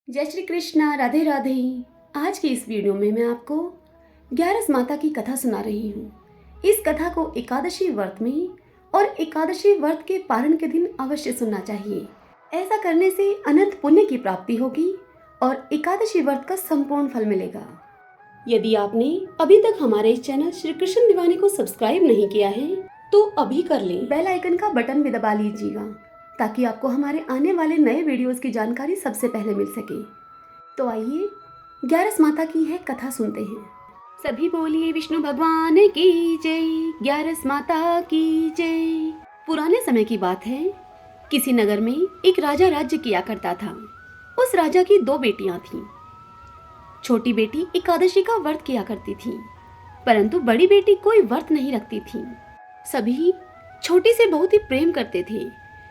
जय श्री कृष्णा, राधे राधे। आज की इस वीडियो में मैं आपको ग्यारस माता की कथा सुना रही हूँ। इस कथा को एकादशी व्रत में और एकादशी व्रत के पारण के दिन अवश्य सुनना चाहिए। ऐसा करने से अनंत पुण्य की प्राप्ति होगी और एकादशी व्रत का संपूर्ण फल मिलेगा। यदि आपने अभी तक हमारे इस चैनल श्री कृष्ण दीवाने को सब्सक्राइब नहीं किया है तो अभी कर लें। बेल आइकन का बटन भी दबा लीजिएगा ताकि आपको हमारे आने वाले नए वीडियोस की जानकारी सबसे पहले मिल सके। तो आइए ग्यारस माता की है कथा सुनते हैं। सभी बोलिए विष्णु भगवान की जय, ग्यारस माता की जय। पुराने समय की बात है, किसी नगर में एक राजा राज्य किया करता था। उस राजा की 2 बेटियां थीं। छोटी बेटी एकादशी का व्रत किया करती थी, परंतु बड़ी बेटी कोई व्रत नहीं रखती थी। सभी छोटी से बहुत ही प्रेम करते थे,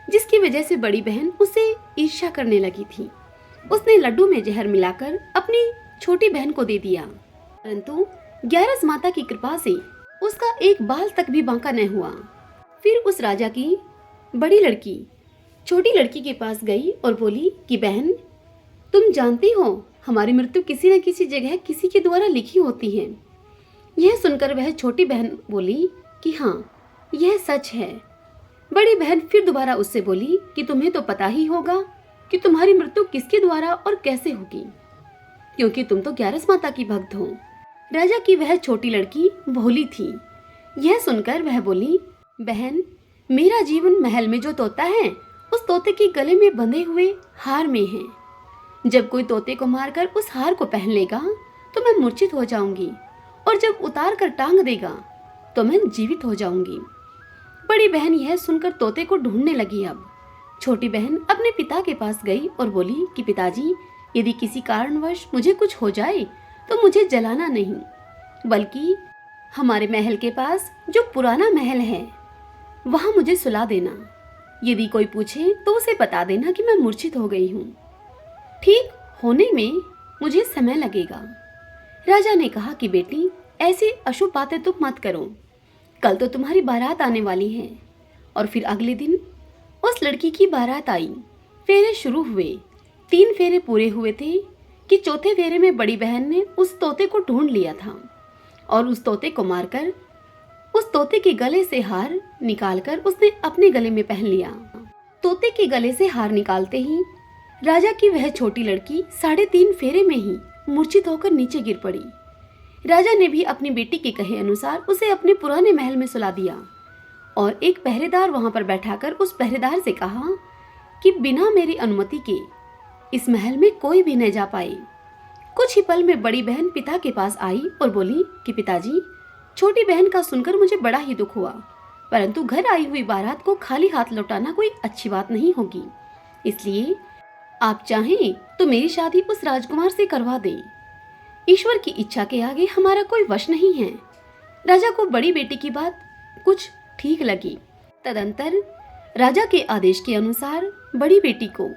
जिसकी वजह से बड़ी बहन उससे ईर्ष्या करने लगी थी। उसने लड्डू में जहर मिलाकर अपनी छोटी बहन को दे दिया, परंतु ग्यारस माता की कृपा से उसका एक बाल तक भी बांका न हुआ। फिर उस राजा की बड़ी लड़की छोटी लड़की के पास गई और बोली कि बहन, तुम जानती हो हमारी मृत्यु किसी न किसी जगह किसी के द्वारा लिखी होती है। यह सुनकर वह छोटी बहन बोली कि हाँ, यह सच है। बड़ी बहन फिर दोबारा उससे बोली कि तुम्हें तो पता ही होगा कि तुम्हारी मृत्यु किसके द्वारा और कैसे होगी, क्योंकि तुम तो ग्यारस माता की भक्त हो। राजा की वह छोटी लड़की भोली थी। यह सुनकर वह बोली, बहन, मेरा जीवन महल में जो तोता है उस तोते के गले में बंधे हुए हार में है। जब कोई तोते को मारकर उस हार को पहन लेगा तो मैं मूर्छित हो जाऊंगी, और जब उतार कर टांग देगा तो मैं जीवित हो जाऊंगी। बड़ी बहन यह सुनकर तोते को ढूंढने लगी। अब छोटी बहन अपने पिता के पास गई और बोली कि पिताजी, यदि किसी कारणवश मुझे कुछ हो जाए तो मुझे जलाना नहीं, बल्कि हमारे महल के पास जो पुराना महल है वहां मुझे सुला देना। यदि कोई पूछे तो उसे बता देना कि मैं मूर्छित हो गई हूँ। ठीक होने में मुझे समय लगेगा। राजा ने कहा कि बेटी, ऐसी अशुभ बातें तुम मत करो। कल तो तुम्हारी बारात आने वाली है। और फिर अगले दिन उस लड़की की बारात आई। फेरे शुरू हुए। 3 फेरे पूरे हुए थे कि चौथे फेरे में बड़ी बहन ने उस तोते को ढूंढ लिया था और उस तोते को मारकर उस तोते के गले से हार निकालकर उसने अपने गले में पहन लिया। तोते के गले से हार निकालते ही राजा की वह छोटी लड़की 3.5 फेरे में ही मूर्छित होकर नीचे गिर पड़ी। राजा ने भी अपनी बेटी के कहे अनुसार उसे अपने पुराने महल में सुला दिया और एक पहरेदार वहां पर बैठाकर उस पहरेदार से कहा कि बिना मेरी अनुमति के इस महल में कोई भी न जा पाए। कुछ ही पल में बड़ी बहन पिता के पास आई और बोली कि पिताजी, छोटी बहन का सुनकर मुझे बड़ा ही दुख हुआ, परंतु घर आई हुई बारात को खाली हाथ लौटाना कोई अच्छी बात नहीं होगी, इसलिए आप चाहें तो मेरी शादी उस राजकुमार से करवा दें। ईश्वर की इच्छा के आगे हमारा कोई वश नहीं है। राजा को बड़ी बेटी की बात कुछ ठीक लगी। तदंतर राजा के आदेश के अनुसार बड़ी बेटी को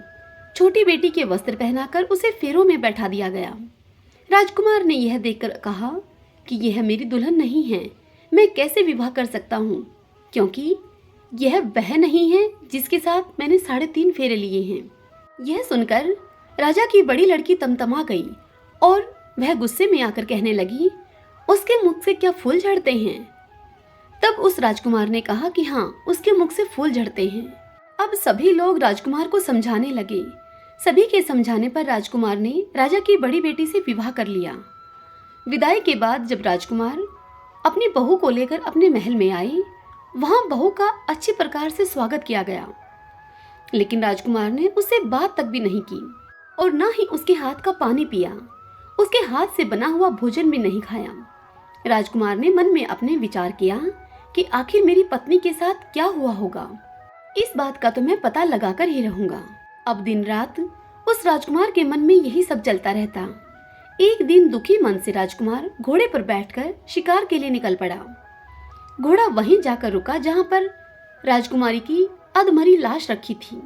छोटी बेटी के वस्त्र पहनाकर उसे फेरों में बैठा दिया गया। राजकुमार ने यह देखकर कहा कि यह मेरी दुल्हन नहीं है, मैं कैसे विवाह कर सकता हूँ, क्योंकि यह वह नहीं है जिसके साथ मैंने 3.5 फेरे लिए हैं। यह सुनकर राजा की बड़ी लड़की तमतमा गई और वह गुस्से में आकर कहने लगी, उसके मुख से क्या फूल झड़ते हैं। तब उस राजकुमार ने कहा कि हाँ, उसके मुख से फूल झड़ते हैं। अब सभी लोग राजकुमार को समझाने लगे। सभी के समझाने पर राजकुमार ने राजा की बड़ी बेटी से विवाह कर लिया। विदाई के बाद जब राजकुमार अपनी बहू को लेकर अपने महल में आए, वहां बहू का अच्छी प्रकार से स्वागत किया गया, लेकिन राजकुमार ने उससे बात तक भी नहीं की और न ही उसके हाथ का पानी पिया, उसके हाथ से बना हुआ भोजन भी नहीं खाया। राजकुमार ने मन में अपने विचार किया कि आखिर मेरी पत्नी के साथ क्या हुआ होगा, इस बात का तो मैं पता लगाकर ही रहूंगा। अब दिन रात उस राजकुमार के मन में यही सब चलता रहता। एक दिन दुखी मन से राजकुमार घोड़े पर बैठकर शिकार के लिए निकल पड़ा। घोड़ा वहीं जाकर रुका जहां पर राजकुमारी की अधमरी लाश रखी थी।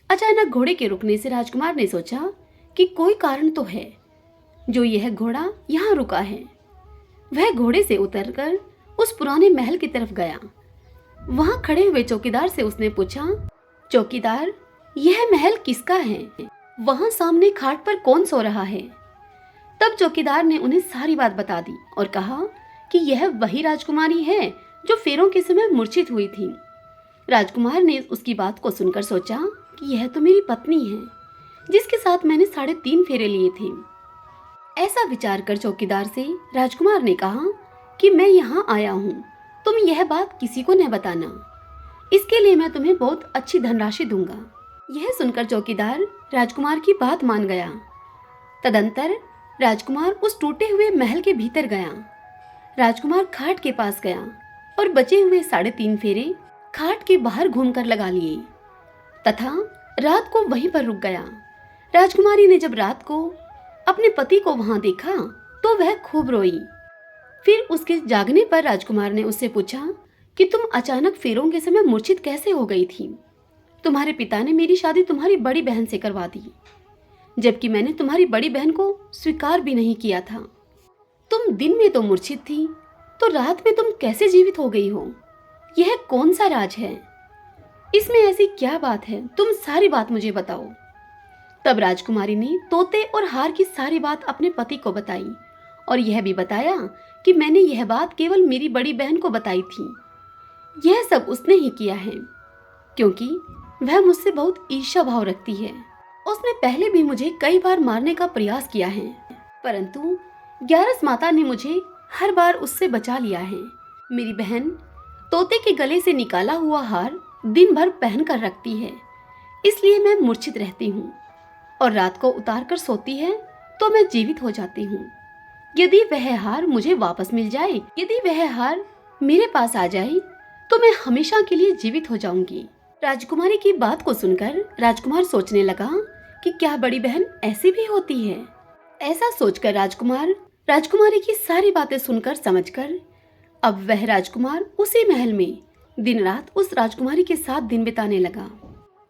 अचानक घोड़े के रुकने से राजकुमार ने सोचा कि कोई कारण तो है जो यह घोड़ा यहाँ रुका है। वह घोड़े से उतरकर उस पुराने महल की तरफ गया। वहां खड़े हुए चौकीदार से उसने पूछा, चौकीदार, यह महल किसका है? वहां सामने खाट पर कौन सो रहा है। तब चौकीदार ने उन्हें सारी बात बता दी और कहा कि यह वही राजकुमारी है जो फेरों के समय मूर्छित हुई थी। राजकुमार ने उसकी बात को सुनकर सोचा कि यह तो मेरी पत्नी है, जिसके साथ मैंने 3.5 फेरे लिए थे। ऐसा विचार कर चौकीदार से राजकुमार ने कहा कि मैं यहाँ आया हूँ, तुम यह बात किसी को न बताना, इसके लिए मैं तुम्हें बहुत अच्छी धनराशि दूंगा। यह सुनकर चौकीदार राजकुमार की बात मान गया। तदंतर राजकुमार उस टूटे हुए महल के भीतर गया। राजकुमार खाट के पास गया और बचे हुए 3.5 फेरे खाट के बाहर घूमकर लगा लिए तथा रात को वहीं पर रुक गया। राजकुमारी ने जब रात को अपने पति को वहां देखा तो वह खूब रोई। फिर उसके जागने पर राजकुमार ने उससे पूछा कि तुम अचानक फेरों के समय मूर्छित कैसे हो गई थी। तुम्हारे पिता ने मेरी शादी तुम्हारी बड़ी बहन से करवा दी, जबकि मैंने तुम्हारी बड़ी बहन को स्वीकार भी नहीं किया था। तुम दिन में तो मूर्छित थी, तो रात में तुम कैसे जीवित हो गई हो? यह कौन सा राज है? इसमें ऐसी क्या बात है? तुम सारी बात मुझे बताओ। तब राजकुमारी ने तोते और हार की सारी बात अपने पति को बताई और यह भी बताया कि मैंने यह बात केवल मेरी बड़ी बहन को बताई थी। यह सब उसने ही किया है, क्योंकि वह मुझसे बहुत ईर्ष्या भाव रखती है। उसने पहले भी मुझे कई बार मारने का प्रयास किया है, परंतु ग्यारस माता ने मुझे हर बार उससे बचा लिया है। मेरी बहन तोते के गले से निकाला हुआ हार दिन भर पहन कर रखती है, इसलिए मैं मूर्छित रहती हूँ और रात को उतार कर सोती है तो मैं जीवित हो जाती हूँ। यदि वह हार मुझे वापस मिल जाए, यदि वह हार मेरे पास आ जाए, तो मैं हमेशा के लिए जीवित हो जाऊंगी। राजकुमारी की बात को सुनकर राजकुमार सोचने लगा कि क्या बड़ी बहन ऐसी भी होती है। ऐसा सोचकर राजकुमार राजकुमारी की सारी बातें सुनकर समझकर अब वह राजकुमार उसी महल में दिन रात उस राजकुमारी के साथ दिन बिताने लगा।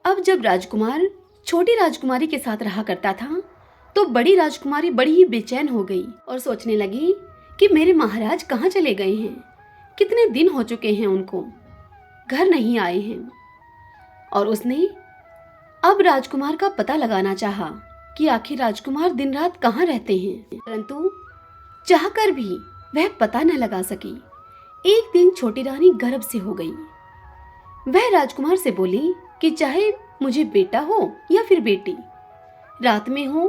अब जब राजकुमार छोटी राजकुमारी के साथ रहा करता था तो बड़ी राजकुमारी बड़ी ही बेचैन हो गई और सोचने लगी कि मेरे महाराज कहाँ चले गए हैं, कितने दिन हो चुके हैं उनको घर नहीं आए हैं। और उसने अब राजकुमार का पता लगाना चाहा कि आखिर राजकुमार दिन रात कहाँ रहते हैं, परंतु चाहकर भी वह पता न लगा सकी। एक दिन छोटी रानी गर्भ से हो गई। वह राजकुमार से बोली कि चाहे मुझे बेटा हो या फिर बेटी, रात में हो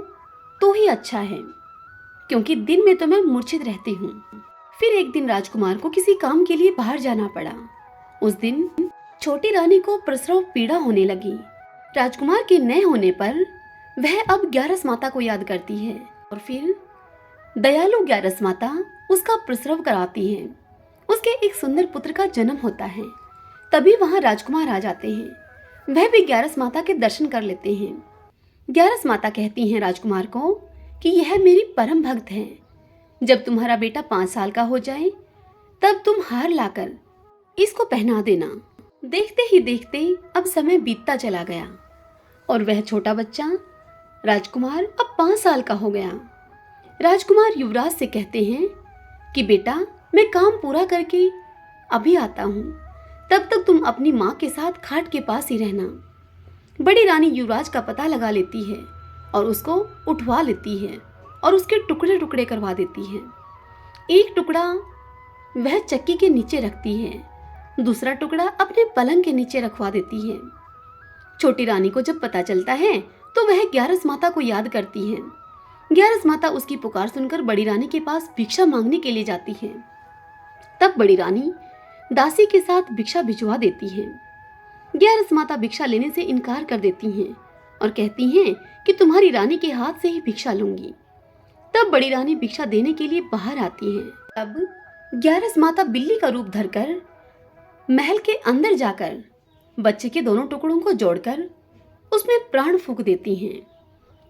तो ही अच्छा है, क्योंकि दिन में तो मैं मूर्छित रहती हूँ। फिर एक दिन राजकुमार को किसी काम के लिए बाहर जाना पड़ा। उस दिन छोटी रानी को प्रसव पीड़ा होने लगी। राजकुमार के न होने पर वह अब ग्यारस माता को याद करती है और फिर दयालु ग्यारस माता उसका प्रसव कराती है। उसके एक सुंदर पुत्र का जन्म होता है। तभी वहां राजकुमार आ जाते हैं। वह भी ग्यारस माता के दर्शन कर लेते हैं। ग्यारस माता कहती हैं राजकुमार को कि यह मेरी परम भक्त है। जब तुम्हारा बेटा 5 साल का हो जाए तब तुम हार लाकर इसको पहना देना। देखते ही देखते अब समय बीतता चला गया और वह छोटा बच्चा राजकुमार अब 5 साल का हो गया। राजकुमार युवराज से कहते हैं कि बेटा मैं काम पूरा करके अभी आता हूँ, तब तक तुम अपनी माँ के साथ खाट के पास ही रहना। बड़ी रानी युवराज का पता लगा लेती है और उसको उठवा लेती है और उसके टुकड़े टुकड़े करवा देती है। एक टुकड़ा वह चक्की के नीचे रखती है, दूसरा टुकड़ा अपने पलंग के नीचे रखवा देती है। छोटी रानी को जब पता चलता है तो वह ग्यारस माता को याद करती है। ग्यारस माता उसकी पुकार सुनकर बड़ी रानी के पास भिक्षा मांगने के लिए जाती है। तब बड़ी रानी दासी के साथ भिक्षा भिजवा देती है। ग्यारस माता भिक्षा लेने से इनकार कर देती हैं और कहती हैं कि तुम्हारी रानी के हाथ से ही भिक्षा लूंगी। तब बड़ी रानी भिक्षा देने के लिए बाहर आती है। अब ग्यारस माता बिल्ली का रूप धरकर महल के अंदर जाकर बच्चे के दोनों टुकड़ों को जोड़कर उसमें प्राण फूंक देती हैं।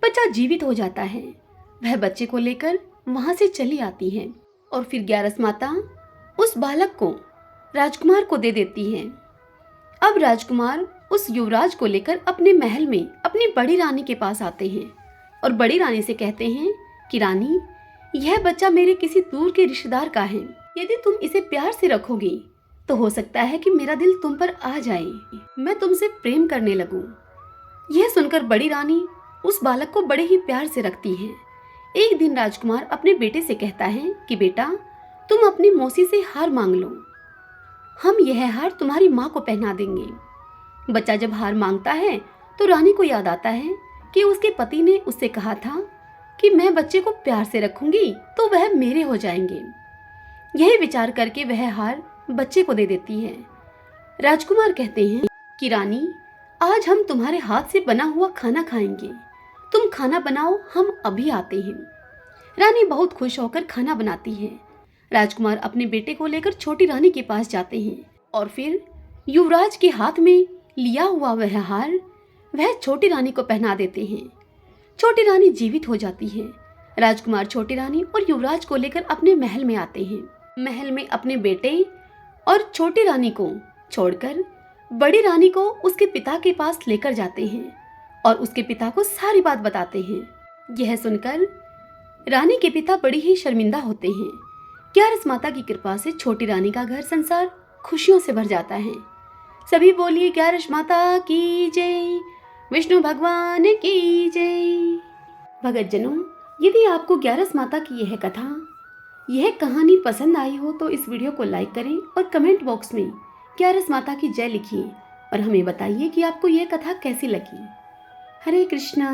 बच्चा जीवित हो जाता है। वह बच्चे को लेकर वहां से चली आती है और फिर ग्यारस माता उस बालक को राजकुमार को दे देती है। अब राजकुमार उस युवराज को लेकर अपने महल में अपनी बड़ी रानी के पास आते हैं और बड़ी रानी से कहते हैं कि रानी, यह बच्चा मेरे किसी दूर के रिश्तेदार का है। यदि तुम इसे प्यार से रखोगी तो हो सकता है कि मेरा दिल तुम पर आ जाए, मैं तुमसे प्रेम करने लगूं। यह सुनकर बड़ी रानी उस बालक को बड़े ही प्यार से रखती हैं। एक दिन राजकुमार अपने बेटे से कहता है कि बेटा, तुम अपनी मौसी से हार मांग लो, हम यह हार तुम्हारी माँ को पहना देंगे। बच्चा जब हार मांगता है तो रानी को याद आता है कि उसके पति ने उससे कहा था कि मैं बच्चे को प्यार से रखूंगी तो वह मेरे हो जाएंगे। यही विचार करके वह हार बच्चे को दे देती है। राजकुमार कहते हैं कि रानी, आज हम तुम्हारे हाथ से बना हुआ खाना खाएंगे, तुम खाना बनाओ, हम अभी आते हैं। रानी बहुत खुश होकर खाना बनाती है। राजकुमार अपने बेटे को लेकर छोटी रानी के पास जाते हैं और फिर युवराज के हाथ में लिया हुआ वह हार वह छोटी रानी को पहना देते हैं। छोटी रानी जीवित हो जाती है। राजकुमार छोटी रानी और युवराज को लेकर अपने महल में आते हैं। महल में अपने बेटे और छोटी रानी को छोड़कर बड़ी रानी को उसके पिता के पास लेकर जाते हैं और उसके पिता को सारी बात बताते हैं। यह सुनकर रानी के पिता बड़ी ही शर्मिंदा होते हैं। ग्यारस माता की कृपा से छोटी रानी का घर संसार खुशियों से भर जाता है। सभी बोलिए ग्यारस माता की जय, विष्णु भगवान की जय। भगतजनों, यदि आपको ग्यारस माता की यह कहानी पसंद आई हो तो इस वीडियो को लाइक करें और कमेंट बॉक्स में ग्यारस माता की जय लिखिए और हमें बताइए कि आपको यह कथा कैसी लगी। हरे कृष्णा।